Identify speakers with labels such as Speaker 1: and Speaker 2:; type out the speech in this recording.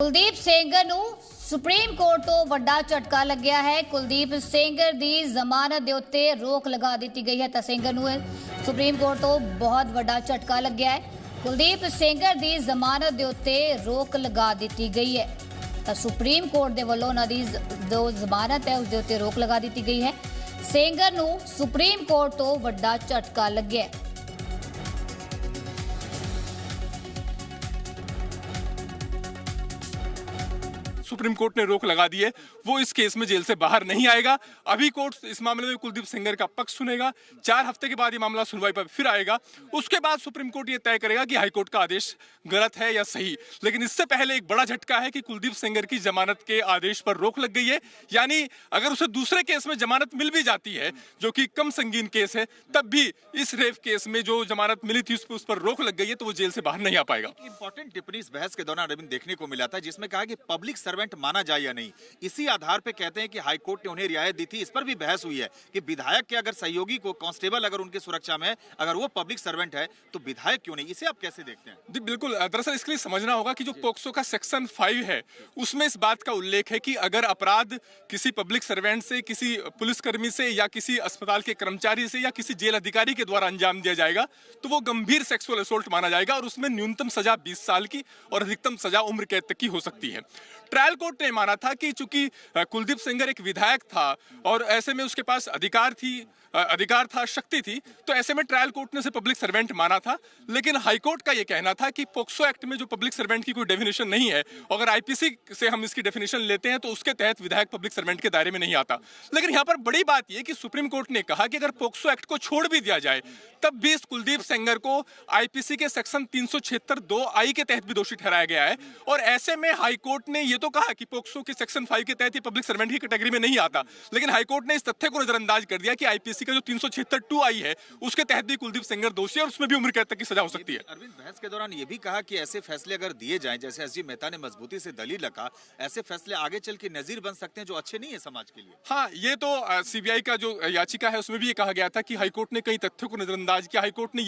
Speaker 1: ਕੁਲਦੀਪ ਸਿੰਘ ਨੂੰ supreme court ਤੋਂ ਵੱਡਾ ਝਟਕਾ ਲੱਗਿਆ ਹੈ। ਕੁਲਦੀਪ ਸਿੰਘ ਦੀ ਜ਼ਮਾਨਤ ਦੇ ਉੱਤੇ ਰੋਕ ਲਗਾ ਦਿੱਤੀ ਗਈ ਹੈ ਤਾਂ ਸਿੰਘ ਨੂੰ ਸੁਪਰੀਮ ਕੋਰਟ ਤੋਂ ਬਹੁਤ ਵੱਡਾ ਝਟਕਾ ਲੱਗਿਆ ਹੈ। ਕੁਲਦੀਪ ਸਿੰਘ ਦੀ ਜ਼ਮਾਨਤ ਦੇ ਉੱਤੇ ਰੋਕ ਲਗਾ ਦਿੱਤੀ ਗਈ ਹੈ ਤਾਂ ਸੁਪਰੀਮ ਕੋਰਟ ਦੇ ਵੱਲੋਂ ਉਹਨਾਂ ਦੀ ਜੋ ਜ਼ਮਾਨਤ ਹੈ ਉਸ ਦੇ ਉੱਤੇ ਰੋਕ ਲਗਾ ਦਿੱਤੀ ਗਈ ਹੈ। ਸਿੰਘ ਨੂੰ ਸੁਪਰੀਮ ਕੋਰਟ ਤੋਂ ਵੱਡਾ ਝਟਕਾ ਲੱਗਿਆ ਹੈ।
Speaker 2: सुप्रीम कोर्ट ने रोक लगा दी है, वो इस केस में जेल से बाहर नहीं आएगा। अभी कोर्ट इस मामले में कुलदीप सेंगर का पक्ष सुनेगा। 4 हफ्ते के बाद ये मामला सुनवाई पर फिर आएगा। उसके बाद सुप्रीम कोर्ट ये तय करेगा कि हाईकोर्ट का आदेश गलत है या सही। लेकिन इससे पहले एक बड़ा झटका है कि कुलदीप सेंगर की जमानत के आदेश पर रोक लग गई है। यानी अगर उसे दूसरे केस में जमानत मिल भी जाती है, जो कि कम संगीन केस है, तब भी इस रेप केस में जो जमानत मिली थी उस पर रोक लग गई है, तो वो जेल से बाहर नहीं आ पाएगा।
Speaker 3: इंपॉर्टेंट टिप्पणी इस बहस के दौरान अरविंद देखने को मिला था, जिसमें कहा कि पब्लिक सर्वेंट माना जाए या नहीं। इसी आधार पे कहते हैं कि हाई कोर्ट ने उन्हें रियायत दी थी। इस पर भी बहस हुई है कि विधायक के अगर सहयोगी को कांस्टेबल अगर उनकी सुरक्षा में अगर वो पब्लिक सर्वेंट है तो विधायक क्यों नहीं, इसे आप कैसे देखते हैं?
Speaker 2: जी बिल्कुल, दरअसल इसके लिए समझना होगा कि जो पोक्सो का सेक्शन 5 है उसमें इस बात का उल्लेख है कि अगर अपराध किसी पब्लिक सर्वेंट से, किसी पुलिसकर्मी से या किसी अस्पताल के कर्मचारी से या किसी जेल अधिकारी के द्वारा अंजाम दिया जाएगा तो वो गंभीर सेक्सुअल असोल्ट माना जाएगा और उसमें न्यूनतम सजा 20 साल की और अधिकतम सजा उम्र कैद तक की हो सकती है। ट्रायल कोर्ट ने माना था कि चूंकि कुलदीप सेंगर एक विधायक था और ऐसे में उसके पास अधिकार था, शक्ति थी, तो ऐसे में ट्रायल कोर्ट ने उसे पब्लिक सर्वेंट माना था। लेकिन हाईकोर्ट का यह कहना था कि पोक्सो एक्ट में जो पब्लिक सर्वेंट की कोई डेफिनेशन नहीं है, अगर आईपीसी से हम इसकी डेफिनेशन लेते हैं तो उसके तहत विधायक पब्लिक सर्वेंट के दायरे में नहीं आता। लेकिन यहाँ पर बड़ी बात यह कि सुप्रीम कोर्ट ने कहा कि अगर पोक्सो एक्ट को छोड़ भी दिया जाए तब भी इस कुलदीप सेंगर को आईपीसी के सेक्शन 376(2)(i) के तहत भी दोषी ठहराया गया है। और ऐसे में हाईकोर्ट ने यह तो कहा कि पोक्सो के सेक्शन 5 के तहत पब्लिक सर्वेंट की कैटेगरी में नहीं आता, लेकिन हाईकोर्ट ने इस तथ्य को नजरअंदाज कर दिया कि आईपीसी का जो 376(2)(i) है उसके तहत भी कुलदीप सेंगर दोषी है और उसमें भी उम्र कैद तक की सजा हो सकती है।
Speaker 3: अरविंद, बहस के दौरान यह भी कहा कि ऐसे फैसले अगर दिए जाएं, जैसे एसजी मेहता ने मजबूती से दलील रखा, ऐसे फैसले आगे चल के नजीर बन सकते हैं जो अच्छे नहीं है समाज के लिए।
Speaker 2: हाँ, ये तो सीबीआई का जो याचिका है उसमें भी ये कहा गया था कि हाईकोर्ट ने कई तथ्यों को नजरअंदाज किया। हाईकोर्ट ने